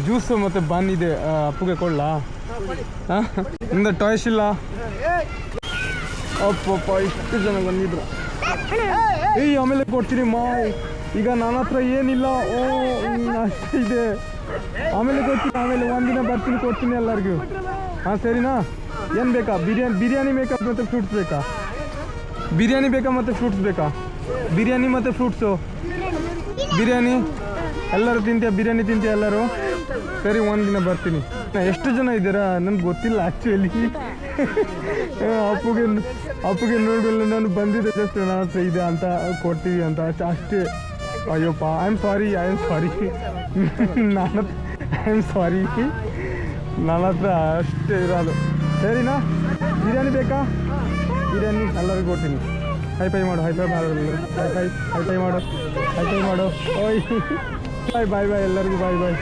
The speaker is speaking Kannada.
ಜ್ಯೂಸು ಮತ್ತು ಬನ್ ಇದೆ, ಅಪ್ಪುಗೆ ಕೊಡ್ಲಾ? ನಿಂದ ಟಾಯ್ಸ್ ಇಲ್ಲ? ಅಪ್ಪಪ್ಪ ಇಷ್ಟು ಜನ ಬಂದಿದ್ರು. ಏಯ್ ಆಮೇಲೆ ಕೊಡ್ತೀನಿ ಮಾ, ಈಗ ನನ್ನ ಹತ್ರ ಏನಿಲ್ಲ. ಓ ಅಷ್ಟೇ ಇದೆ, ಆಮೇಲೆ ಕೊಡ್ತೀನಿ. ಆಮೇಲೆ ಒಂದಿನ ಬರ್ತೀನಿ, ಕೊಡ್ತೀನಿ ಎಲ್ಲರಿಗೂ. ಹಾಂ ಸರಿನಾ? ಏನು ಬೇಕಾ? ಬಿರಿಯಾನಿ ಬೇಕಾ ಮತ್ತು ಫ್ರೂಟ್ಸ್ ಬೇಕಾ? ಬಿರಿಯಾನಿ ಬೇಕಾ ಮತ್ತು ಫ್ರೂಟ್ಸ್ ಬೇಕಾ? ಬಿರಿಯಾನಿ ಮತ್ತು ಫ್ರೂಟ್ಸು. ಬಿರಿಯಾನಿ ಎಲ್ಲರೂ ತಿಂತೀಯ? ಬಿರಿಯಾನಿ ತಿಂತೀಯ ಎಲ್ಲರೂ? ಸರಿ, ಒಂದಿನ ಬರ್ತೀನಿ. ಎಷ್ಟು ಜನ ಇದ್ದೀರಾ ನನಗೆ ಗೊತ್ತಿಲ್ಲ ಆ್ಯಕ್ಚುಲಿ. ಅಪ್ಪುಗೆ ನೋಡಲ್ಲ, ನಾನು ಬಂದಿದ್ದೆ ಜಸ್ಟ್ ನನ್ನ ಹತ್ರ ಇದೆ ಅಂತ ಕೊಡ್ತೀವಿ ಅಂತ ಅಷ್ಟೇ. ಅಯ್ಯಪ್ಪ, ಐ ಆಮ್ ಸಾರಿ ನನ್ನ ಹತ್ರ ಅಷ್ಟೇ ಇರೋದು. ಸರಿನಾ? ಬಿರಿಯಾನಿ ಬೇಕಾ? ಬಿರಿಯಾನಿ ಎಲ್ಲರಿಗೂ ಕೊಡ್ತೀನಿ. ಹೈ ಮಾಡು, ಹೈ ಮಾಡು. ಓಯ್ ಬಾಯ್ ಎಲ್ಲರಿಗೂ ಬಾಯ್.